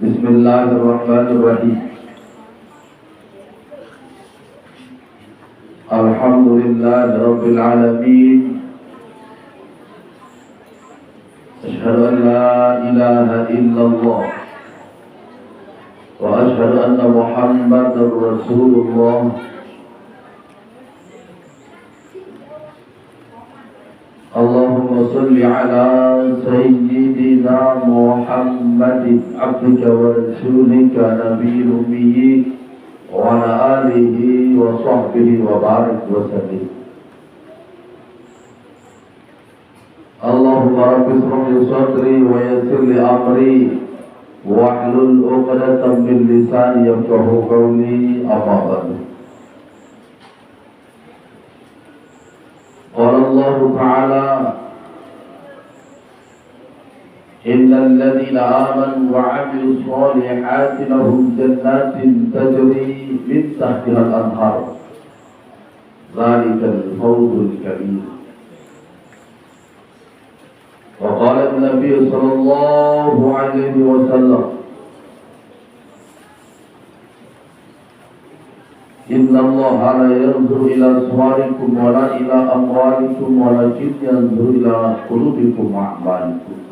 Bismillahirrahmanirrahim. Alhamdulillahirabbil alamin. Asyhadu an la ilaha illallah wa asyhadu anna Muhammadar Rasulullah. Allahumma salli ala sayyidina Muhammadin abdika wa rasulika nabiyil ummi wa ala alihi wa sahbihi wa barik wa sallim. Allahumma rabbi ishrah li sadri wa yassir li amri wahlul 'uqdatam min lisani yafqahu qawli, amma ba'du. Qala Allah Ta'ala innal ladzina amanu wa 'amilus solihati lahum jannatin tajri min tahtiha al-anhar dzalikal fawzul kabir. Wa qala an-nabiy sallallahu alaihi wasallam inna Allaha la yanzuru ila suwarikum wa la ila amwalikum walakin yanzuru ila qulubikum wa a'malikum.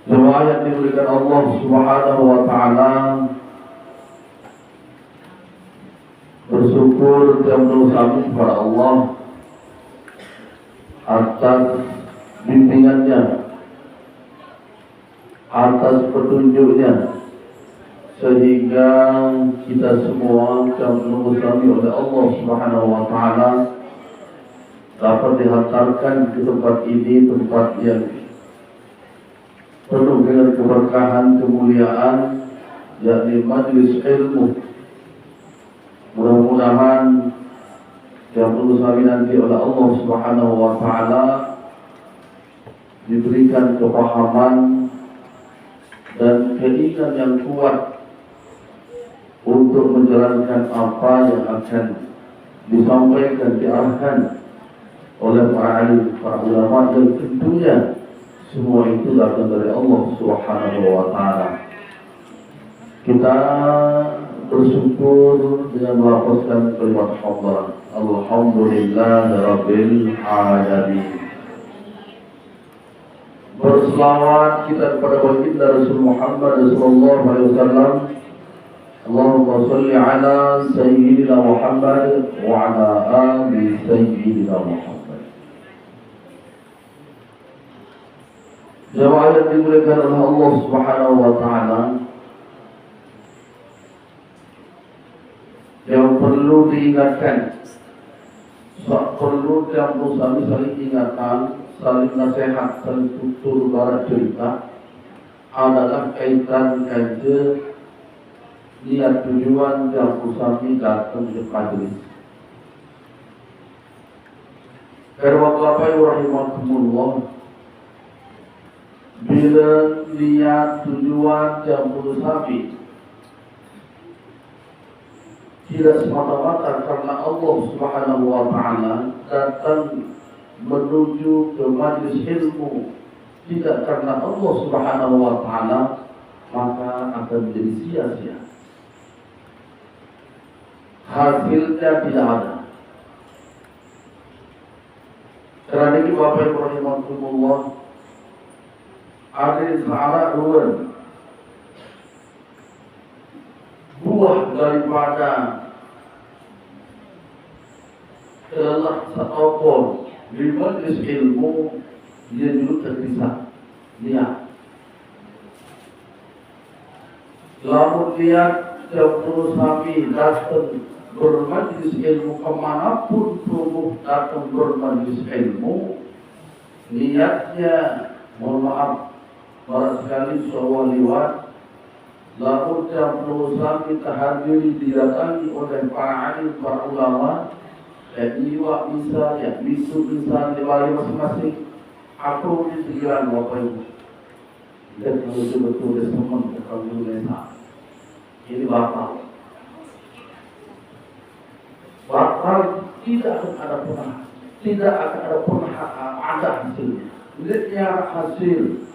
Semua ayat diberikan Allah Subhanahu wa ta'ala. Bersyukur dan berusaha kepada Allah atas bimbingannya, atas petunjuknya, sehingga kita semua yang berusaha oleh Allah Subhanahu wa ta'ala dapat dihantarkan ke tempat ini, tempat yang penuh dengan keberkahan, kemuliaan, yakni majlis ilmu. Mudah-mudahan yang berusaha nanti oleh Allah Subhanahu wa ta'ala diberikan kepahaman dan keinginan yang kuat untuk menjalankan apa yang akan disampaikan, diarahkan oleh para alim, para ulama, dan tentunya semua itu datang dari Allah Subhanahu wa ta'ala. Kita bersyukur dengan melafazkan kalimat hamdalah. Alhamdulillahirabbil alamin. Berselawat kita kepada baginda Rasul Muhammad sallallahu alaihi wasallam. Allahumma salli ala sayyidina Muhammad wa ala ali sayyidina Muhammad. Jemaah yang dimuliakan oleh Allah Subhanahu wa ta'ala, yang perlu diingatkan, perlu yang berusaha saling ingatan, saling nasihat, saling tutur barat cerita adalah kaitan kerja niat tujuan yang usami datang ke majlis. Karena Bapak rahimakumullah, bila niat tujuan yang usami tidak semata-mata karena Allah Subhanahu wa ta'ala datang menuju ke majlis ilmu, tidak karena Allah Subhanahu wa ta'ala, maka akan menjadi sia-sia. Hasilnya tidak ada. Karena ini Bapak Ibu rahimakumullah, ada searah ruan buah daripada telah setokol di majlis ilmu, dia dulu terpisah niat. Lalu niat terus kami datang bermajlis ilmu, kemanapun tubuh datang bermajlis ilmu, niatnya mohon maaf barangkali seawal liwat, lalu terus kita hadiri didatangi oleh para alim, para ulama, dan jiwa bisa, ya bisu bisa di balik masing-masing. Aku ini pikiran Bapak Ibu, dan betul-betul teman Alhamdulillah ini batal. Batal tidak akan ada pernah ada hasilnya. Lihatnya hasil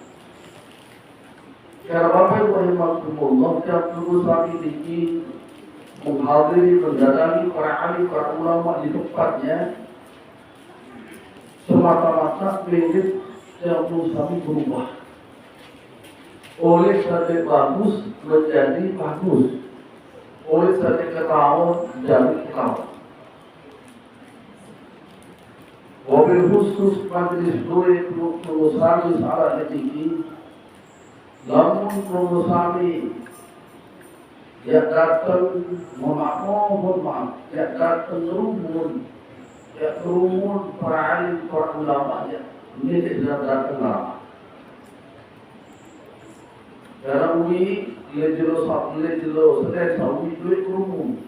Karena Bapak Ibu rahimakumullah, tiap dulu kami ingin menghadiri, mendatangi para ahli, para ulama di tempatnya, semata-mata ingin tiap dulu kami berubah. Oleh satu bagus menjadi bagus, oleh satu ketawa menjadi ketawa. Wabil khusus majlis duri pengusaha salah tinggi, namun pengusaha yang datang mohon maaf, yang datang rumun para alim, para ulama ini tidak datang lama. Karena ini lejelo selesai sawi duit rumun.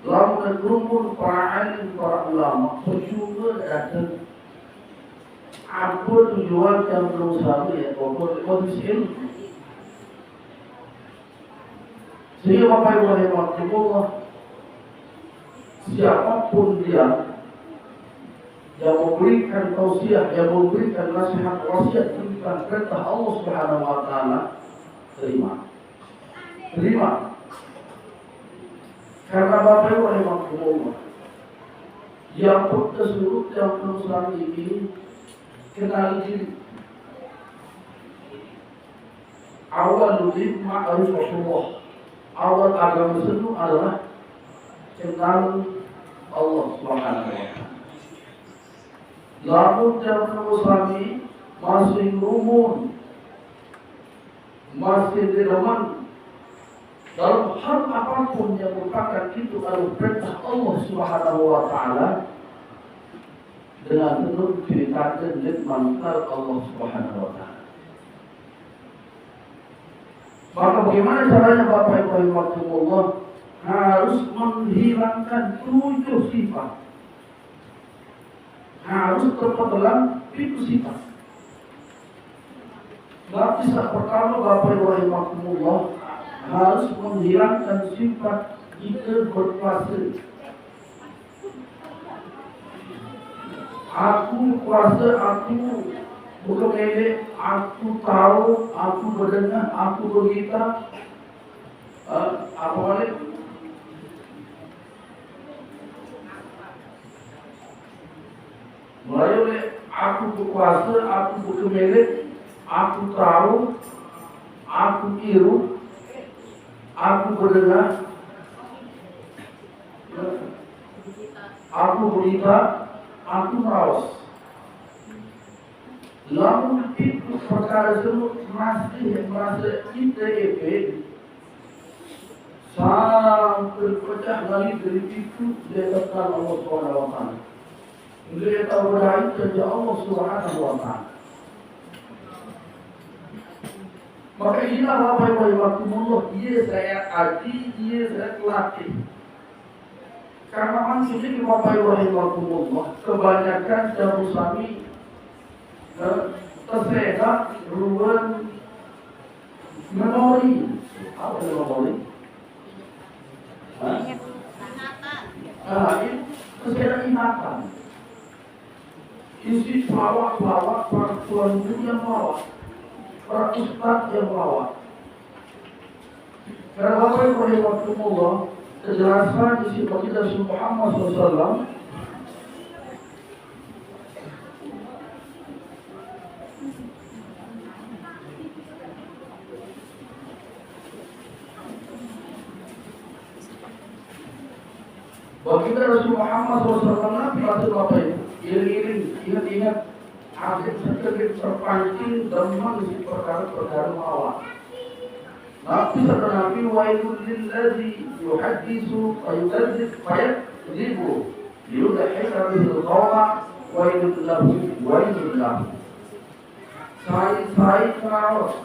Lalu rumun para alim, para ulama percuma datang. Apa tujuan yang berusaha ya? Kondisi ilmu. Sehingga Bapak Ibu rahimakumullah, siapapun dia yang memberikan tausiah, yang memberikan nasihat wasiat tentang perintah Allah Subhanahu wa taala, terima. Karena Bapak Ibu rahimakumullah, yang tersebut yang berusaha ini kenal diri. Awal ma'ruf Rasulullah. Awal agama itu adalah kenal Allah Subhanahu wa taala. Lalu zaman Muslimi masih umum, masih dilaman dalam hal apapun yang merupakan itu adalah perintah Allah Subhanahu wa taala, dengan penuh ceritakan dan manfaat Allah Subhanahu wa taala. Maka bagaimana caranya Bapak Ibu rahimakumullah? Harus menghilangkan 7 sifat. Harus terpetelan 7 sifat. Lapisan pertama Bapak Ibu rahimakumullah, harus menghilangkan sifat kita berkuasa. Aku kuasa, aku bukan milik, aku tahu, aku berdengar, aku berita. Apa balik? Mulai oleh aku berkuasa, aku bukan milik, aku tahu, aku tiru, aku berdengar, aku berita, aku merawat. Lalu itu perkara tersebut masih merasa kita sampai pecah lagi dari itu dia tetap Allah Subhanahu wa taala. Dia tahu berhasil saja Allah Subhanahu wa taala. Maka inilah Bapak Ibu rahimakumullah, ia saya arti, ia saya latih. Karena manusia ini Bapak Ibu rahimakumullah, kebanyakan jauh sami tersedak ruang memori. Apa itu memori? Ini tersedak ingatan. Isi pelawak para tuan guru yang melawak, para ustaz yang melawak. Karena Bapak Ibu rahimakumullah, kejelasan isi baginda Muhammad SAW baginda Rasul Muhammad SAW Nabi atau Bapak Ibu iring-iring ingat-ingat akhir sedikit terpancing deman di perkara-perkara melawak. Nabi sabda Nabi wailul lilladzi yuhaddisu wa yukadzib fayakdzibu liyudhika bihil qawma wailul lahu. Saya merawat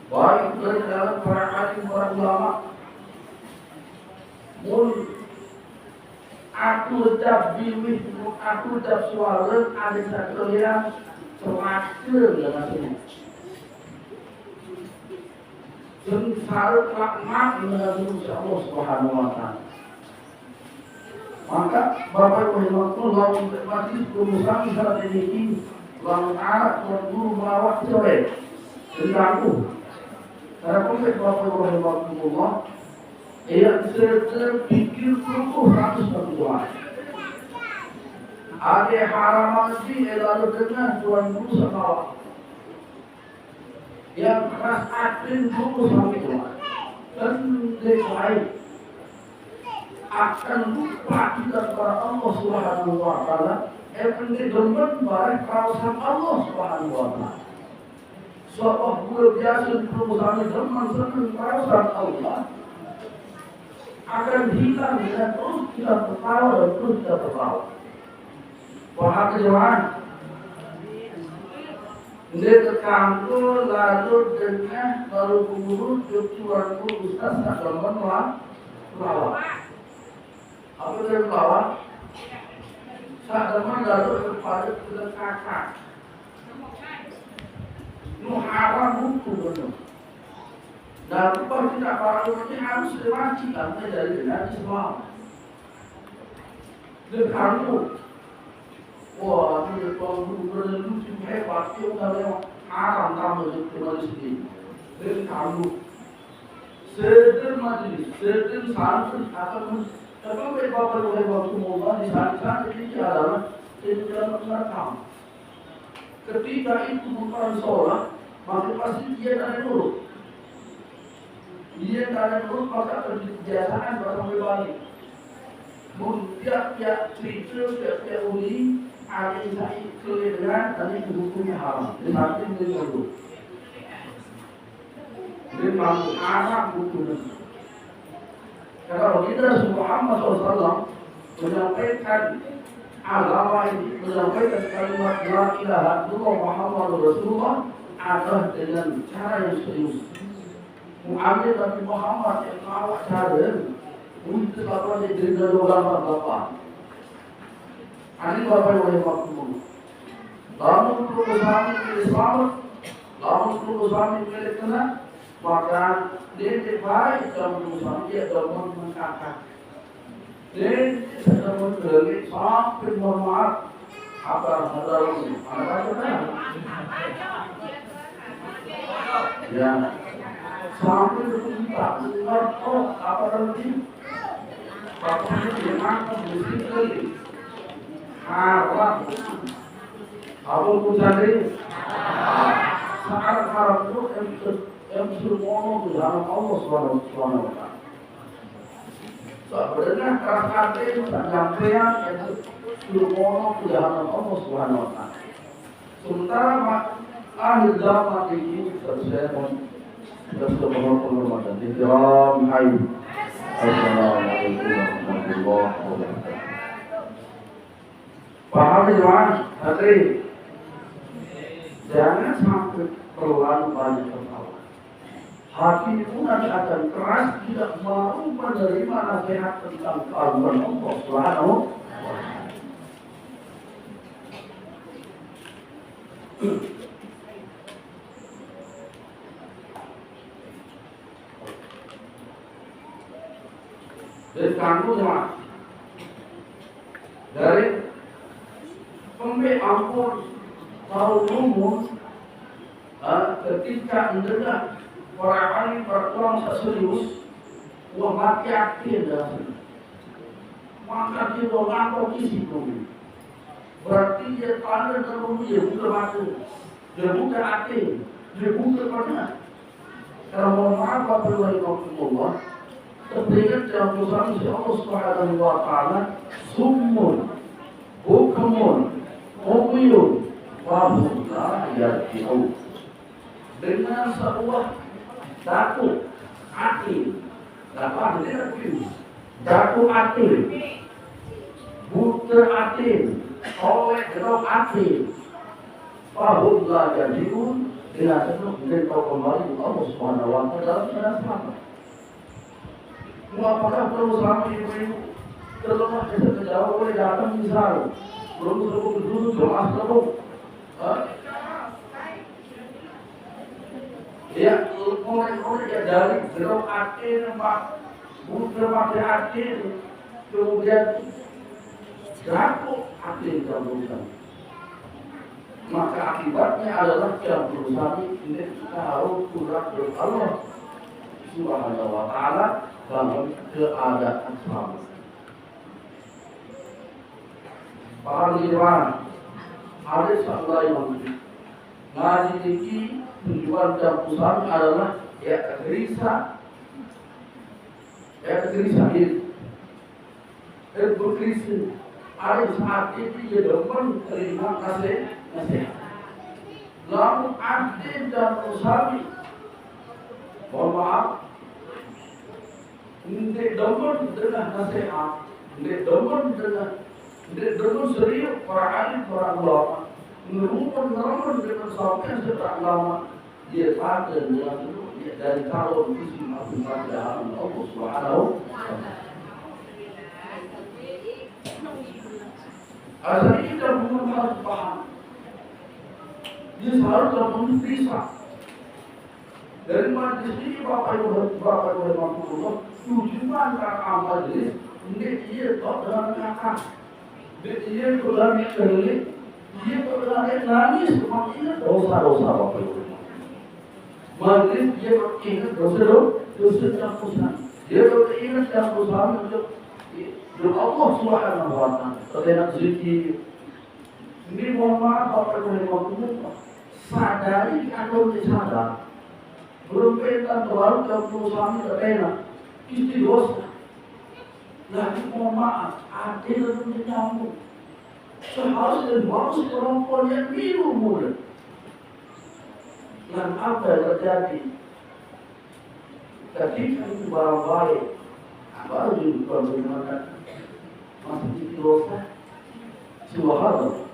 baik dari dalam para alim, para ulama. Aku ucap biwih, aku ucap suara, ada satu yang semakin dengan ini. Sengsara laknat dengan Allah Subhanahu wa taala. Maka Bapak Ibu rahimakumullah, masih berusaha saat ini Bang Arab Tuan Guru melawat cerai mengganggu. Karena Prophet Rasulullah ia terpikir terus 100 Tuhan. Ada haram lagi lalu dengan Tuan Guru melawat yang keras adil dulu sampai Tuhan. Dan baik akan lupa kita kepada Allah Subhanahu wa taala. Akan didemen barang kawasan Allah Subhanahu wa taala. Sebuah luar biasa di perusahaan demen senang kawasan Allah akan hilang dan terus kita tertawa dan terus kita tertawa. Wahai jemaah, dia terkampur lalu dengan lalu kemudian tujuanku Ustaz tak demen melawat. Apa dia melawat? Tak demen lalu kepada kakak. Itu haram hukum benar. Dan kalau tidak para ulama harus diwajibkan dari generasi Islam. Dia kamu, wah ini kalau berlucu hebat, itu kalau haram kamu di sini. Dia kamu, sedang majlis, sedang santri atau kalau bapak waktu mulai di sana ini adalah dalam merekam. Ketika itu bukan sholat, maka pasti dia ada nurut. Dia ada nurut maka akan kebiasaan barang berbalik. Tiap-tiap cerita, tiap-tiap uli, ada isai kelebihan dan itu hukumnya haram. Di samping dia nurut. Dia mampu haram hukumnya. Kalau kita Muhammad SAW menyampaikan agama ini, menyampaikan kalimat La ilaha illallah Muhammadur Rasulullah adalah dengan cara yang serius. Mengambil Nabi Muhammad yang awak cara untuk apa yang dari ulama bapak. Ini bapak yang oleh waktu. Lalu perusahaan milik selamat, lalu perusahaan milik kena, maka dia baik dalam perusahaan dia dalam mengangkat. Dia sedang mengelik sampai mohon maaf apa saudara ini, apa saudara? Ya, sampai bercerita, oh apa nanti? Bapak ini diangkat bersikap haram. Apa pun jadi sekarang haram itu yang semua di dalam Allah Subhanahu wa taala. Sebenarnya kata penyampaian yang semua di dalam Allah Subhanahu wa taala. Sementara akhir zaman ini selesai dan penghormatan Islam hai. Assalamualaikum warahmatullahi wabarakatuh. Paham jemaah? Hadirin. Jangan sampai terlalu banyak tertawa. Hati pun akan keras tidak mau menerima nasihat tentang keagungan Allah Subhanahu wa taala. Dan kamu jemaah dari pemberi ampun tahun umum ketika mendengar orang berkurang serius, wah mati aktif dah. Maka dia orang posisi dulu. Berarti dia tanda terlalu dia bukan mati, dia bukan aktif, dia bukan pernah. Kalau mohon maaf apabila Allah, terdengar dalam Tuhan Allah Subhanahu wa taala, summun, hukumun, umyun, wahum la yarji'un. Dengan sebuah jatuh hati, dapat dilihat jatuh hati, buta hati, oleh gelap hati, wahum la yarji'un. Dengan sebuah dan kau kembali Allah Subhanahu wa taala dalam sana. Apakah perlu selama ini terlemah kita jauh oleh datang misal belum cukup dulu doa terus. Ya, orang yang dari gelap akhir mak bukan mati akhir kemudian jatuh akhir dalam urusan. maka akibatnya adalah yang berusaha ini taruh surat Allah Subhanahu wa ta'ala dalam keadaan selamat. Para hadirin, ada satu yang ngaji ini tujuan dan usaha adalah gerisa ini bergerisa. Ada saat itu dia depan terima nasihat. Lalu ada dan usaha, mohon maaf, ini depan dengan nasihat, ini depan serius para alim, para ulama, menemukan dengan sampai setelah lama dia sadar dengan itu dari tahun isi masing dalam Allah Subhanahu wa Ta'ala. Asal ini dan bukan harus paham. Dia selalu dalam bisa. Dari majlis ini Bapak Ibu Rahmatullah, tujuan rakaam majlis ini dia tak dengan kakak. Dia berlari keliling, dia berlari nangis, mengingat dosa-dosa Bapak Ibu. Majlis dia beringat dosa campuran. Dia beringat campuran untuk Allah Subhanahu wa Ta'ala. Terkait zikir. Ini mohon maaf Bapak Ibu Rahmatullah, sadari atau tidak sadar, belum pernah terlalu campuran terkena istri dosa. Lagi mohon maaf, ada yang menyambut. Seharusnya harus perempuan yang minum muda. Dan apa yang terjadi? Ketika itu barang baik, baru juga bagaimana masih di dosa. Subhanallah.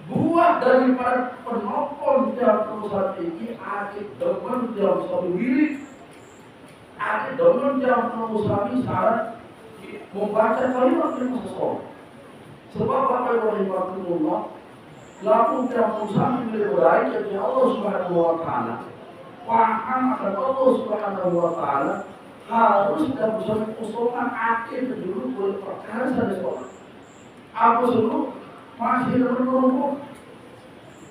Buah daripada penopol dalam perusahaan ini ada depan dalam satu wirid. Ada depan dalam perusahaan syarat membaca kalimat yang sesuai. Sebab apa yang Rasulullah lalu dalam perusahaan ini berbaik dari Allah Subhanahu wa Ta'ala. Paham akan Allah Subhanahu wa Ta'ala harus dalam perusahaan usulkan akhir dulu boleh perkara dari sekolah. Apa dulu masih terus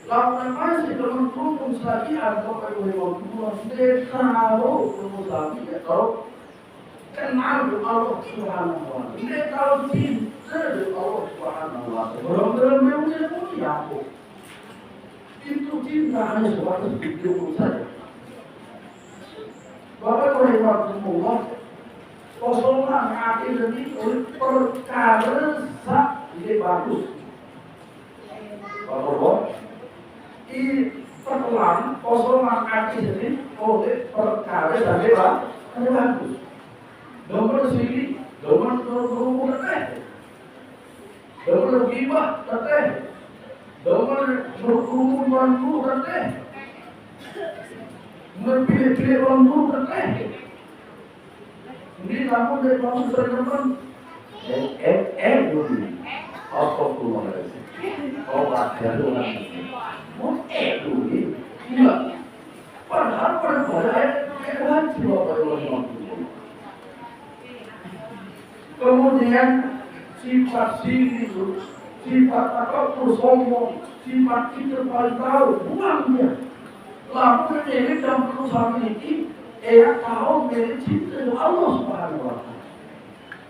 lalu masih terus lagi ada apa yang Rasulullah tahu terus lagi ya tahu kenal Allah Subhanahu wa Ta'ala. Dia tahu cinta Allah Subhanahu wa Ta'ala. Orang-orang yang mulia itu cinta hanya sebatas video saja. Bapak Rahimahullah, kosongan hati ini perkara ini bagus. Bapak, ini perkelan kosongan hati ini oleh perkara ini bagus. Nomor sini, nomor berumur teteh, nomor gibah teteh, nomor berumur bantu teteh, berpilih-pilih bantu teteh. Ini namun dari bantu terdepan, dulu, apa keluar dari sini? Obat dari orang ini, dulu, enggak. Padahal pada siapa yang kemudian sifat sini itu, sifat apapun sombong, sifat itu paling tahu, buang dia. Lalu milik dalam perusahaan ini, tahu milik cinta Allah Subhanahu wa Ta'ala.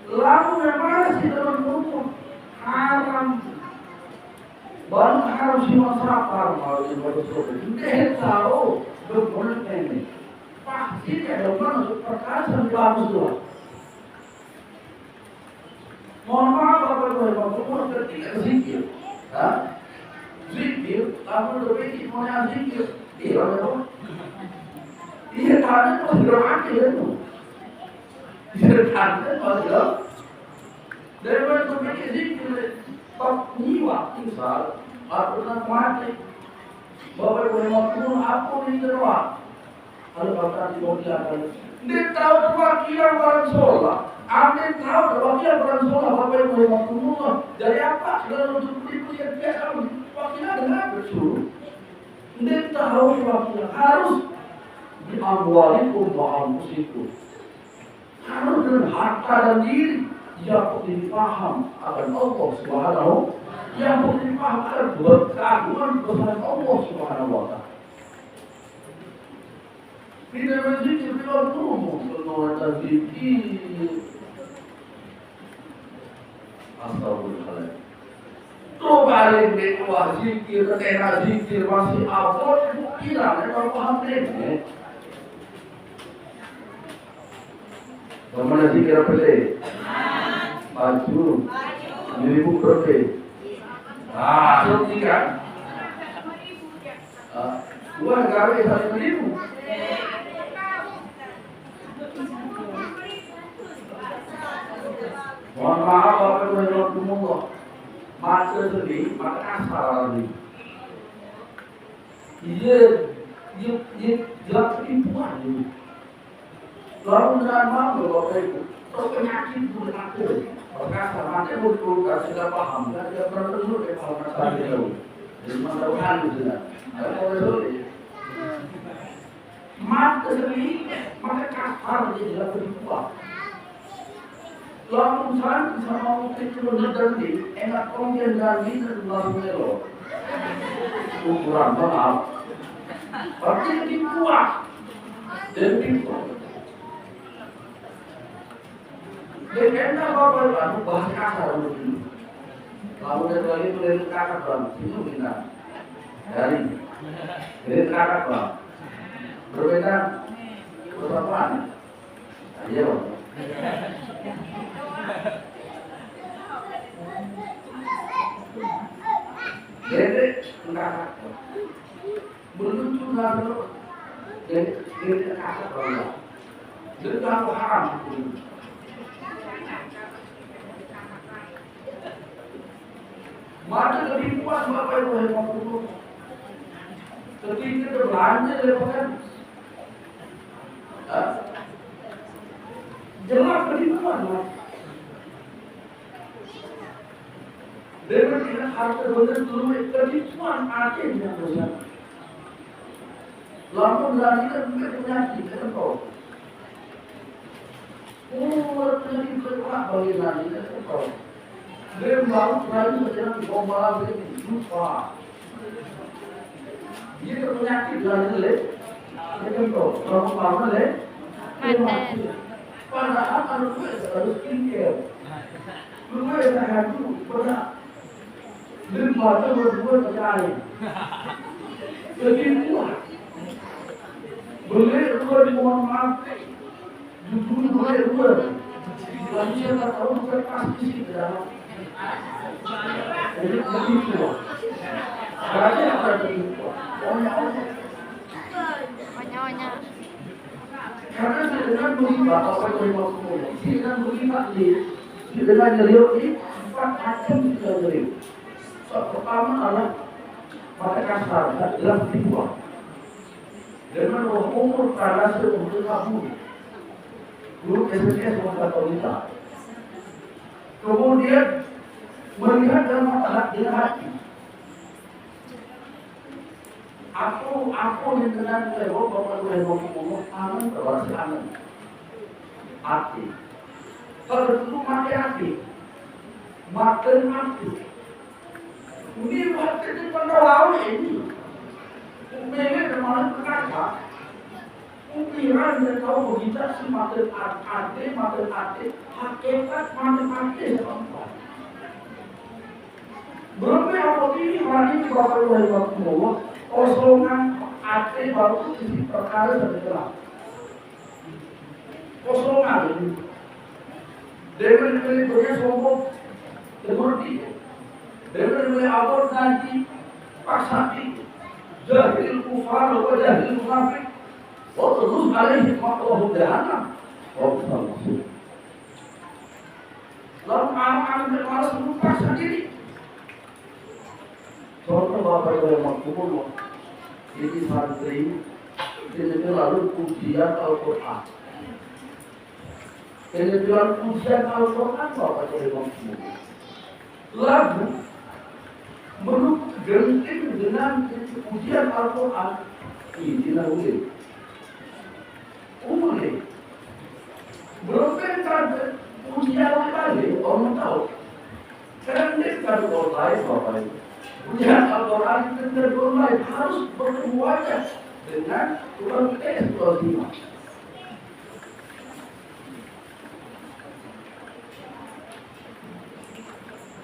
Lalu yang masih dalam hukum haram, baru harus dimasakkan kalau ini dia tahu berbuat ini. Pasti ada masuk perkasa di bagus doa. Mohon maaf Bapak Ibu, ketika zikir, zikir, lalu berpikir mau zikir, dia tanya masih bermati itu, dia tanya masih, daripada berpikir zikir, tak nyiwa, misal, aku nak mati, Bapak Ibu, aku ini doa, kalau Bapak Ibu siapa? Dia tahu kewakilan orang sholat. Anda tahu kewakilan orang sholat Bapak Ibu Rahmatullah dari apa? Kalau untuk itu yang biasa kewakilan dengan bersuruh. Dia tahu kewakilan harus diamwalikum wa'anfusikum. Harus dengan harta dan diri yang dipaham akan Allah Subhanahu yang menimpakan keagungan kebesaran Allah Subhanahu wa taala. Kita berzikir dengan umum mengenai zikir. Astagfirullahaladzim. Tuh balik berdoa zikir, ketena zikir masih abot kira kalau paham ini. Bagaimana zikir apa sih? Maju. Dirimu berapa? Seperti kan? Dua gawe saling menipu. Mohon maaf Bapak Ibu yang Allah. Masa sedih, maka kasar ini. Dia jelas penipuan ini. Lalu dengan maaf Bapak Ibu, terus penyakit itu dengan aku. Kasar, makanya betul sudah paham, kan dia pernah dengar ya kalau masalah itu. Jadi mudah-mudahan sudah. Kalau boleh. Masa sedih, maka kasar dia jelas penipuan. Lalu misalnya bisa mau kecil nanti, enak kongen nanti dan langsung elok. Ukuran maaf. Berarti lebih kuat dan lebih kuat. Dan enak Bapak Ibu bahasa kasar begini. Lalu dari itu dari kakak bang, itu kita dari kakak bang. Berbeda berapaan? Ayo. Jadi kakak belum juga jadi kakak bang. Jadi kalau haram. Maka lebih puas Bapak Ibu yang mau ketika berbelanja daripada jelas penipuan. Dengan tidak harta benar dulu penipuan akhirnya besar. Lalu berarti kan penyakit kan kau. Penyakit berat bagi nanti kan kau. Dia baru berani berjalan di bawah malam ini lupa. Dia penyakit dari leh, dia kan tahu kalau malam leh, padahal harus skincare. Lu yang tahan dulu, pernah. Dia baca berdua terjadi. Lebih kuat. Boleh dua di bawah malam, jujur boleh dua. Lalu dia tak tahu bukan pasti sih dalam. Jadi begitu. Berarti apa begitu? Onya. Karena dengan melibat apa yang dimaksud, dengan melibat dengan nyeriuk ini empat macam kita nyeriuk. Pertama adalah mata kasar dan jelas penipuan. Dengan umur karena untuk kabur. Dulu SMS mengatakan kemudian melihat dalam mata hati. Aku yang kenal lewat Bapak Ibu ngomong aman berarti aman. Hati. Kalau dulu mati hati, makan hati. Ini hati di penawar ini. Umumnya kemarin berkata, ukiran dan tahu begitu si makan hati, hakikat makan hati seperti. Berapa yang ini hari ini Bapak Ibu yang ngomong kosongan hati baru isi perkara sebelah. Kosongan ini. Dengan beli sombong, seperti dengan beli abor nanti pasati, jahil kufar atau jahil munafik, terus alaihi makhluk jahannam. Lalu anak-anak bermalas melupa sendiri. Contoh Bapak Ibu yang makmum, ini santri, ini lalu ujian Al-Quran. Ini dalam ujian Al-Quran Bapak Ibu yang makmum. Lalu menurut genting dengan ujian Al-Quran, ini tidak boleh. Belum kan ujian kali orang tahu. Karena ini kan online Bapak Ibu. Punya Al-Quran dan online harus bertemu wajah dengan Quran Al-Quran.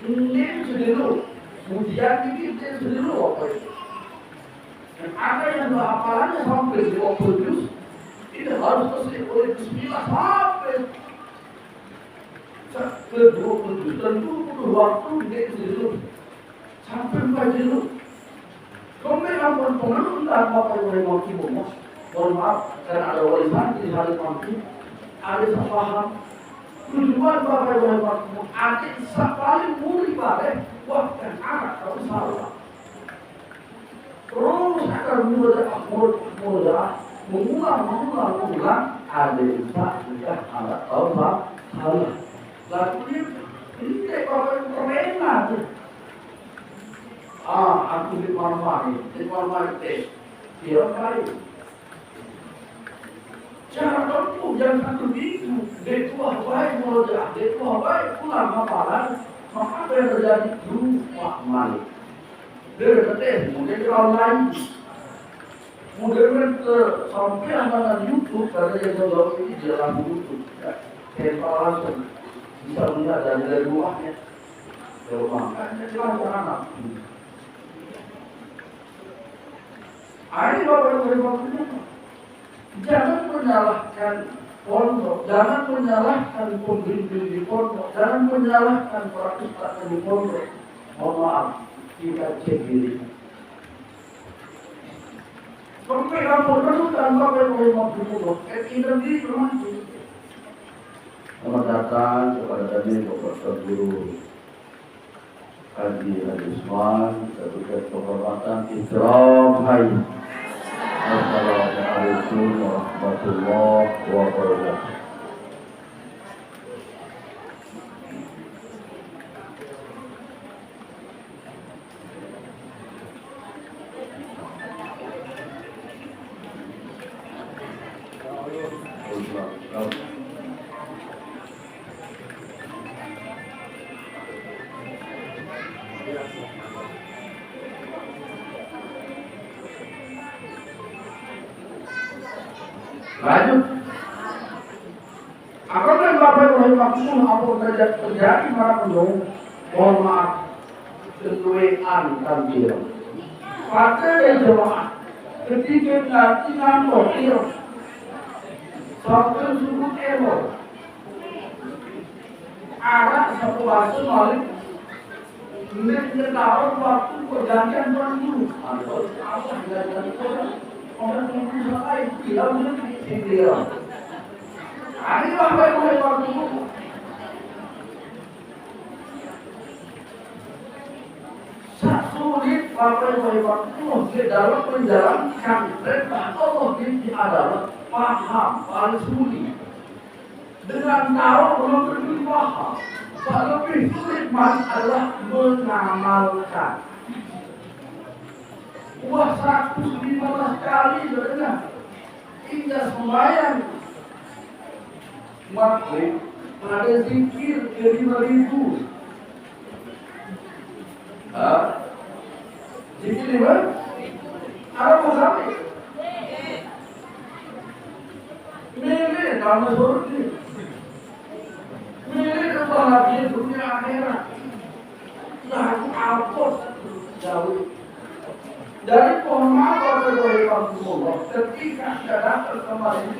Ini sendiri, kemudian ini sendiri apa itu? Dan ada yang hafalannya sampai 20 juz, ini harus selesai oleh bismillah sampai ke 20 juz. Tentu butuh waktu dia sendiri sampai 4 juz. Kemudian pengaruh entah apa yang mereka mau. Mohon maaf, karena ada warisan di hari nanti, ada yang paham. Tujuan Bapak Ibu yang adik paling murid pada bahkan anak kalau salah. Terus akan mengulang adik sudah anak kalau salah. Lalu ini Bapak Ibu permainan. Aku di mana dia baik. Jangan tempuh, jangan satu minggu. Dia tua baik melojak, dia tua baik pulang hafalan. Maka apa yang terjadi? Lupa malik. Dia kata, mungkin orang lain. Mungkin sampai dengan YouTube, karena yang saya ini di dalam YouTube. Saya langsung bisa melihat dari luarnya. Dari rumahnya, silahkan anak. Ini Bapak Ibu. Jangan menyalahkan pondok, jangan menyalahkan pembimbing di pondok, jangan menyalahkan para ustaz di pondok. Mohon maaf, kita cek diri. Sampai kamu menemukan Bapak Ibu yang pondok, kita diri termasuk. Selamat datang kepada kami Bapak Guru Haji Usman, sebagai penghormatan Ikram Hai. Assalamualaikum warahmatullahi wabarakatuh. Lanjut. Apabila Bapak Ibu maksud apa terjadi mana pun, mohon maaf, ketuaan tampil. Pada jemaah ketika nanti ngantor, satu suku emo, arah satu bahasa malik, ini tahu waktu pergantian bulan dulu. Apa pergantian orang yang lain tidak mungkin dia. Ini Bapak Ibu yang waktu sulit Bapak Ibu yang waktu dalam menjalankan perintah Allah ini adalah paham paling sulit. Dengan tahu belum tentu paham. Lebih sulit adalah mengamalkan. 115 kali berenang hingga sembahyang maghrib ada zikir ke 5.000. Zikir 5? Ada sampai milih dalam surga, milih kebahagiaan dunia akhirat. Lalu apa jauh dari pohon mawar dari Rasulullah ketika dia datang kembali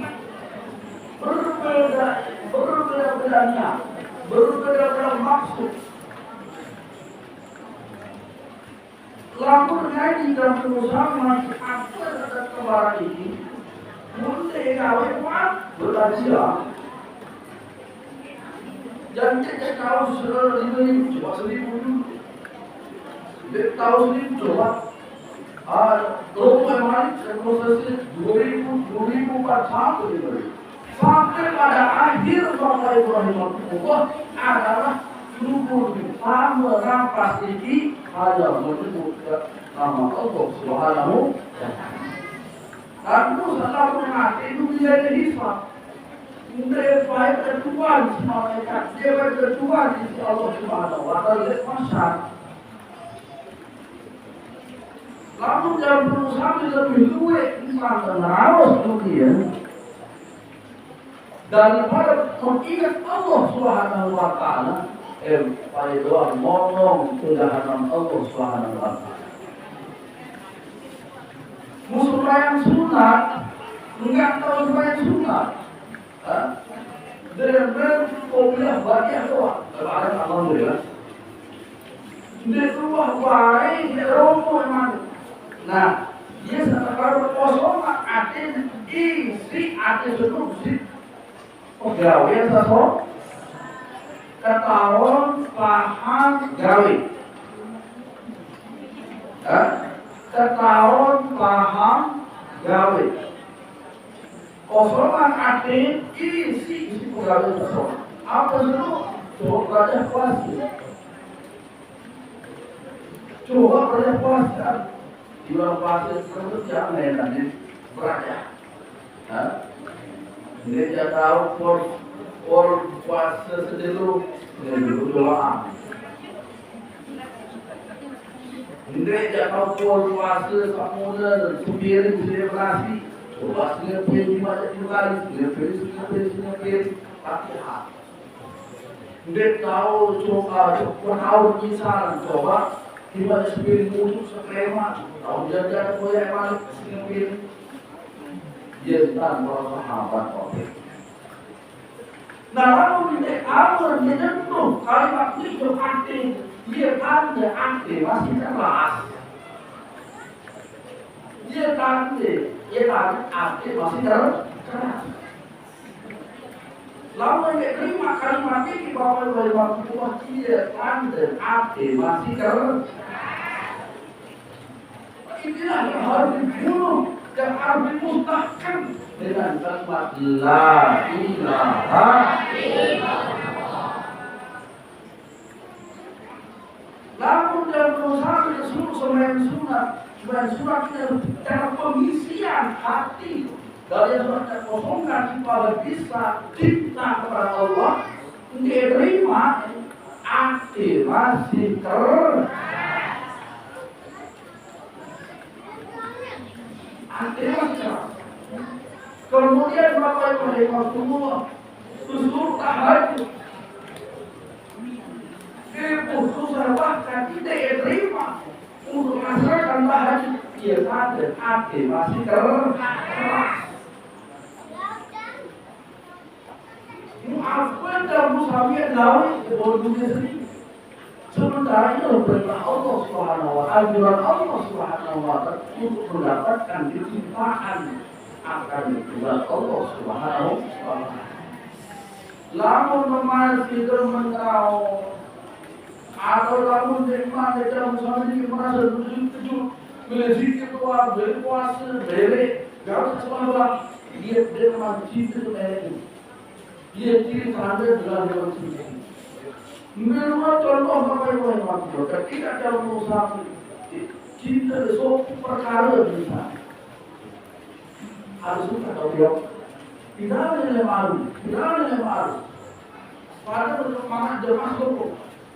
berbeda maksud. Lalu ngaji dan berusaha masih apa terhadap kembaran ini mesti kawin berhasil. Dan kita tahu sudah 5.000 coba 1.000 dulu. Dia tahu 1.000 coba. Rumah Malik prosesnya 2.000 sampai pada akhir Bapak Ibu rahimahullah adalah syukur sama rampas ini hanya menyebut nama Allah Subhanahu wa Ta'ala. Lalu setelah mengaji itu menjadi hisab. Mereka baik kedua di malaikat, dia baik kedua di sisi Allah Subhanahu wa Ta'ala lihat masa. Lalu dalam berusaha lebih luwes iman dan harus kemudian daripada mengingat Allah Subhanahu wa Ta'ala, pada doa ngomong kedaharan Allah Subhanahu wa Ta'ala. Musuh yang sunat, enggak tahu yang sunat. Benar-benar kuliah banyak doa. Kemarin alhamdulillah. Dia keluar baik, dia rombong memang. Nah, dia sekarang kosong atin isi atin seluruh gawe sesuatu ketahuan paham gawe. Ketahuan paham gawe. Kosongan hati isi pegawai kosong. Apa itu? Coba belajar puasa. Coba belajar puasa. Di luar puasa itu jangan enak belajar. Dia tahu por puasa sedelu doa. Dia tahu por puasa kemudian supir selebrasi. Coba selebrasi di mana kali, selebrasi Fatihah. Dia tahu tahu misalan coba di mana supir musuh sekrema, tahu jalan koyak balik supir. Dia tentang para sahabat oke. Nah lalu dia awal dia tentu kalimat itu aktif, dia tanda aktif masih keras. Dia tanda aktif masih keras. Lalu dia terima kalimat ini bahwa kalimat dia tanda aktif masih keras. Inilah yang harus dibunuh. Dan harus dimustahkan dengan kalimat La ilaha illallah. Lalu dalam berusaha kita suruh selain surat kita cara pengisian hati dari surat kekosongan supaya bisa cinta kepada Allah, diterima hati masih kemudian Bapak Ibu Rahimahullah susur tahajud khususnya bahkan tidak diterima untuk melaksanakan tahajud dia sadar hati masih keras. Maafkan dalam musafir lawan bodohnya sendiri. Sementara itu perintah Allah Subhanahu wa Ta'ala, anjuran Allah Subhanahu wa Ta'ala untuk mendapatkan kecintaan akan kepada Allah Subhanahu wa Ta'ala. Lamun memasuki menau atau lamun terima dalam suami merasa tujuh melezit ketua berpuasa bere gak semua dia cinta kepada dia cinta dengan cinta. Menurut contoh Bapak Ibu yang waktu ketika dalam usaha cinta suatu perkara bisa harus kita tahu tidak ada yang malu pada semangat jemaah suku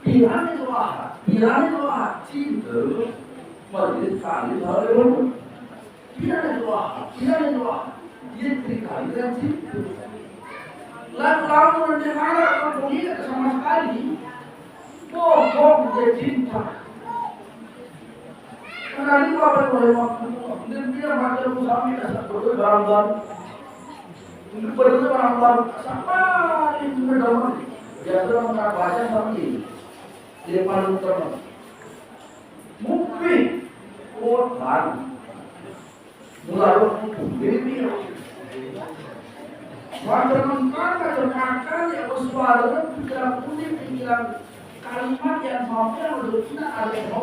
pilihan doa cinta majlis kali selalu pilihan doa dia terikat dengan cinta lalu dengar tidak sama sekali bohong dia cinta. Karena ini Bapak boleh waktu dan dia macam usaha kita berdua barang baru. Untuk berdua barang baru sama ini berdua. Biasa orang baca sama ini. Dia paling utama. Mungkin orang mulai ini. Wajar mengkata yang bersuara tidak boleh bilang kalimat yang sampai menurutnya ada yang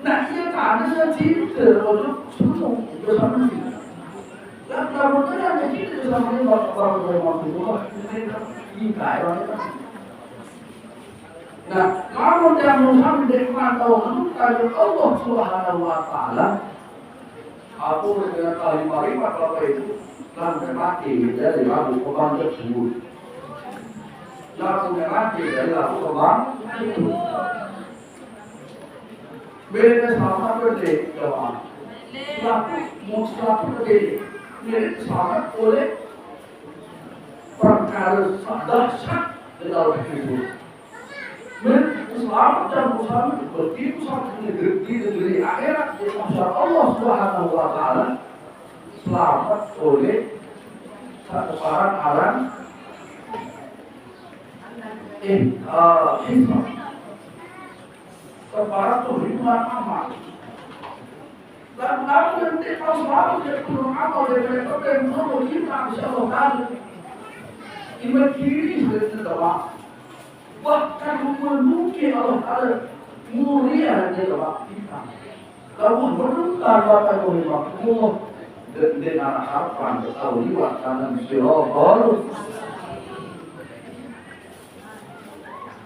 nah ia tanya cinta untuk semua bersama kita. Dan kemudian ada cinta bersama kita baru waktu itu nah, kamu yang mengambil dari pantauan Allah Subhanahu wa Ta'ala Aku dengan kalimat Bapak itu langsung mati dari lagu kebang tersebut. Langsung mati dari lagu kebang itu. Beda sama berdek jemaah. Laku muslak berdek. Milik sangat oleh perkara dahsyat di dalam hidup. Islam dan Islam begitu sangat di negeri akhirat di masyarakat Allah Subhanahu wa Ta'ala selamat oleh satu orang Islam kepada Tuhan amal dan kamu nanti kalau selalu jadi turun amal dari mereka dan menurut kita insyaAllah tadi iman kiri sebenarnya doa bahkan memenuhi Allah Ta'ala mulia di dalam kita. Kamu berduka Bapak Ibu Allah dengan harapan bertauliwat dalam sirotol.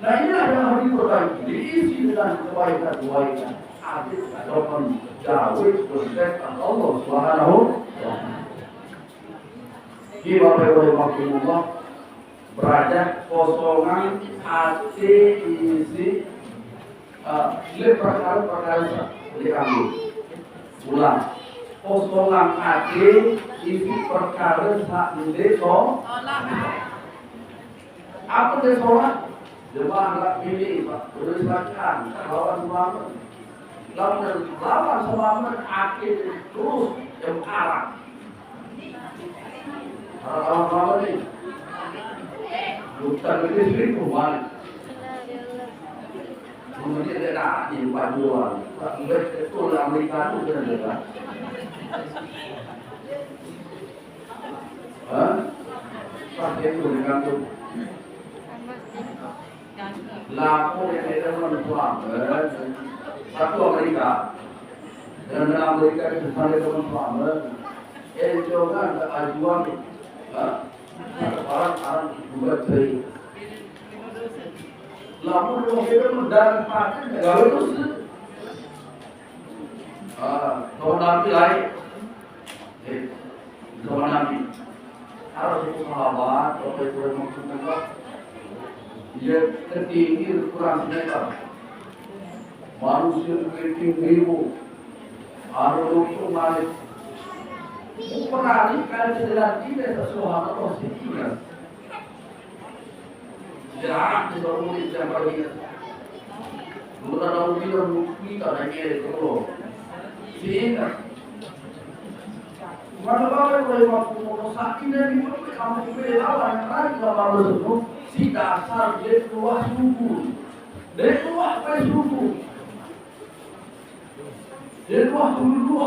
Nah inilah yang harus diperbaiki, diisi dengan kebaikan-kebaikan. Adil ataupun jauh berserta Allah Subhanahu wa Ta'ala. Bapak Ibu Allah berada kosongan hati isi perkara diambil ulang kosongan hati isi perkara saat ini apa dia sholat jemaah nggak pilih pak berusahakan lawan selamat lawan selamat hati terus yang arah lawan ini bukan lebih rumah. Mungkin dia nak di paduan. Betul Amerika itu kan dia. Pakai tu dengan tu. Laku yang ada mentuang. Satu Amerika. Dan Amerika itu sana mentuang. Juga ada ajuan. Orang buat dari lalu kita mendarat pakai gawe terus tahun nanti lain tahun nanti harus itu sahabat atau itu maksudnya dia tertinggi kurang meter manusia tertinggi harus itu malik Ukuran kali sejarah tidak sesuatu positifnya. Sejarah tidak boleh dicampur. Bukan orang tidak kita hanya itu. Sehingga mana bagai boleh waktu sakit dan itu kamu boleh lawan lagi kalau itu si dasar dia keluar suku. Dia keluar apa suku? Dia keluar dulu.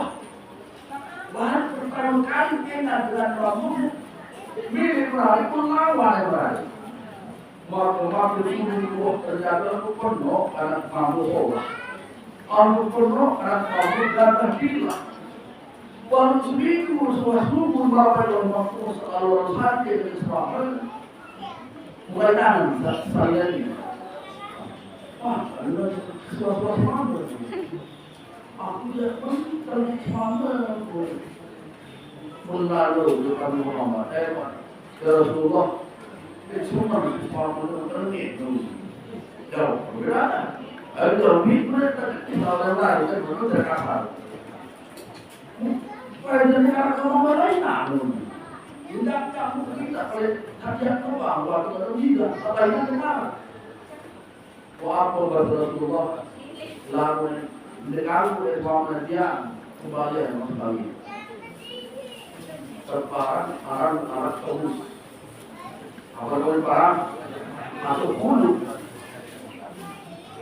Bahan pertama kali kena dengan Rasul milik berari pun lawan berari maka disuruh terjaga itu penuh anak kamu sholat aku penuh anak kamu datang gila baru seminggu subuh bapak dan waktu selalu sakit dan selamat mulai nangis saya ini wah ada suatu selamat aku tidak pernah selamat menaruh di kami Muhammad ya Rasulullah itu semua selamat ternik jauh berada ada mereka kita lari dan benar kasar pada negara kamu lain namun tidak kamu kita oleh kajian terbang waktu tidak apa yang benar apa kata Rasulullah lalu dengan Islam dia kembali yang sekali terparang arang terus apa boleh parang masuk hulu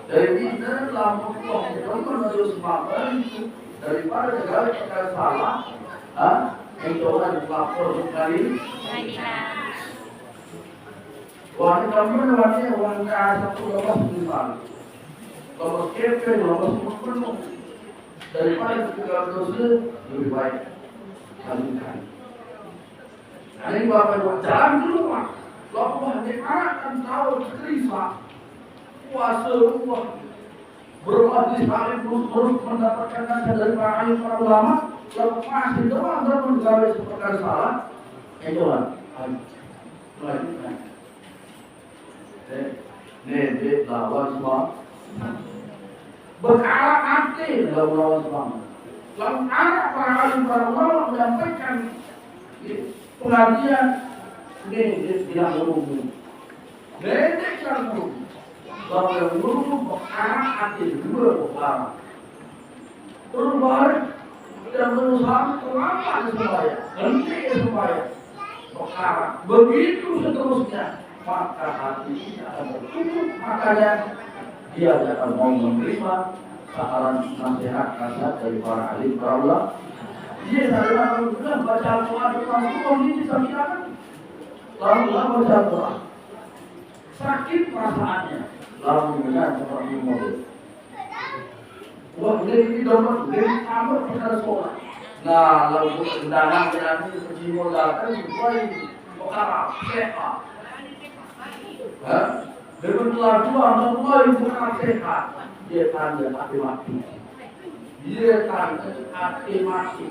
dari ini dalam waktu menuju semangat daripada segala perkara salah itu orang lapor sekali wanita wanita satu lepas misal kalau kepeng lepas penuh daripada segala dosa lebih baik lanjutkan. Nah ini bapak ibu jalan dulu pak. Bapak akan tahu terima puasa Allah bermajlis alim terus mendapatkan nasihat dari para ulama. lepas itu Anda menggawe seperti salah, itulah. Nih, lawan semua. Berkarat hati lawan semua. Lalu anak para alim para ulama menyampaikan pengajian ini tidak umum. Ledek tidak umum. Lalu yang umum berkarat hati dua berkarat. Terus balik dan berusaha terlambat sembahyang, henti sembahyang, berkarat. Begitu seterusnya, maka hatinya akan tertutup. Makanya dia akan mau menerima saran nasihat dari para alim para ulama. Dia adalah kalau baca Al-Quran itu kondisi sakit, lalu baca Al-Quran sakit perasaannya, lalu kemudian seperti mobil. Wah, ini domba, ini sama pada sekolah. Nah, lalu undangan nanti menjimolkan supaya perkara sehat. Dengan dua mulai perkara sehat, dia tanda hati mati. Dia tanda hati mati.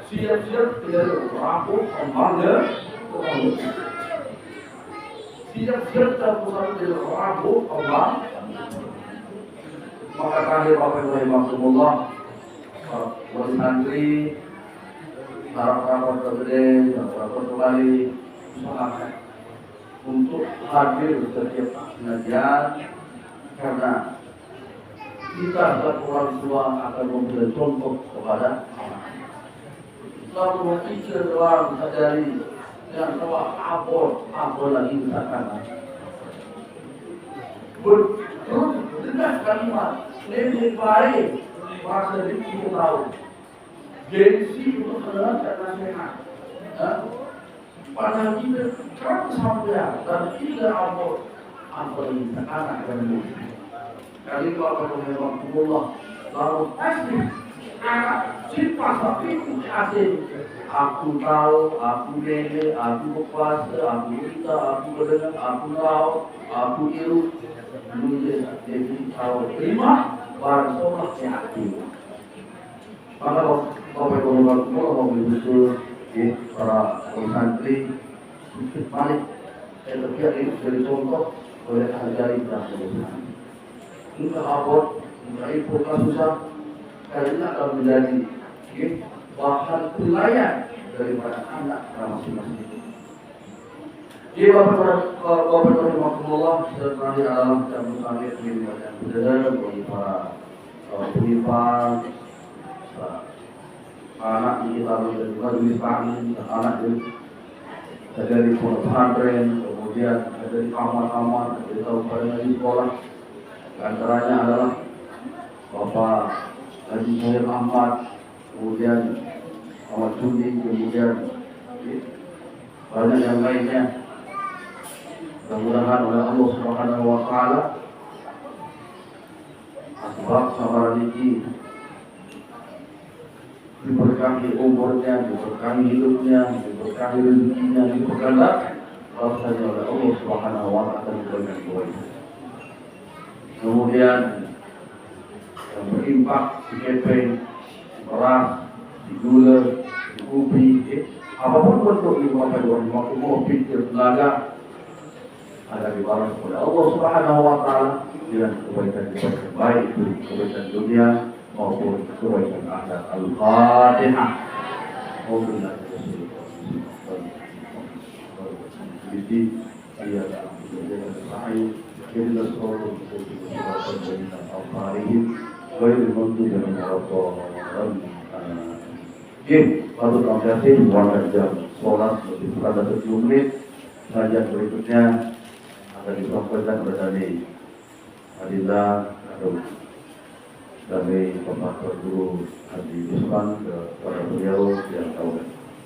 Siap-siap tidak rapuh, kembali, siap-siap tidak rapuh, kembali. Maka kami Bapak Ibu Rahimahumullah, wali santri, para kerabat tergede, kerabat kembali, semangat untuk hadir setiap pengajian, karena kita sebagai orang tua akan memberi contoh kepada anak. Selalu memikir doang sadari yang telah apa lagi misalkan. Berdengar kalimat lebih baik merasa diri kita tahu gengsi untuk mendengarkan nasihat. Padahal kita kerap sampai dan tidak apa lagi anak dan murid. Kali Bapak Rahimahullah lalu asli anak sifat tapi asli. Aku tahu, aku nenek, aku berkuasa, aku minta, aku berdengar, aku tahu, aku iru. Jadi tahu terima barang sholat hati. Maka Bapak Ibu mau berusul para santri sedikit balik terlihat ini dari contoh oleh hargai dan kebenaran. Jika abot, jika ibu susah, kalian akan menjadi bahan pelayan daripada anak masing-masing. Jadi Bapak Rahimahullah setelah dalam jamu sampai di bagian budaya bagi para penyimpang anak kita dari majelis taklim, anak dari pondok pesantren, kemudian dari kamar-kamar, dari kabupaten di sekolah. Antaranya adalah Bapak Haji Syahir Ahmad, kemudian Ahmad Juni, kemudian banyak yang lainnya. Mudah-mudahan oleh Allah Subhanahu wa Ta'ala asbab sabar ini diberkahi umurnya, diberkahi hidupnya, diberkahi rezekinya, diberkahi rasanya oleh Allah Subhanahu wa Ta'ala diberikan kebaikan. Kemudian yang berimpak di kepeng, di beras, di gula, di kopi, apapun bentuk di Bapak Ibu mau pikir tenaga ada dibalas oleh Allah Subhanahu wa Ta'ala dengan kebaikan baik itu kebaikan dunia maupun kebaikan akhirat. Al-Fatihah. Alhamdulillah. Jadi saya menjadi sahih jadi seorang yang al-Farihim baik untuk dengan Allah. Patut apresiasi warga jam sholat lebih pada 7 menit. Sajian berikutnya akan disampaikan oleh dari Adillah atau dari Bapak Guru Haji Usman kepada beliau yang tahu.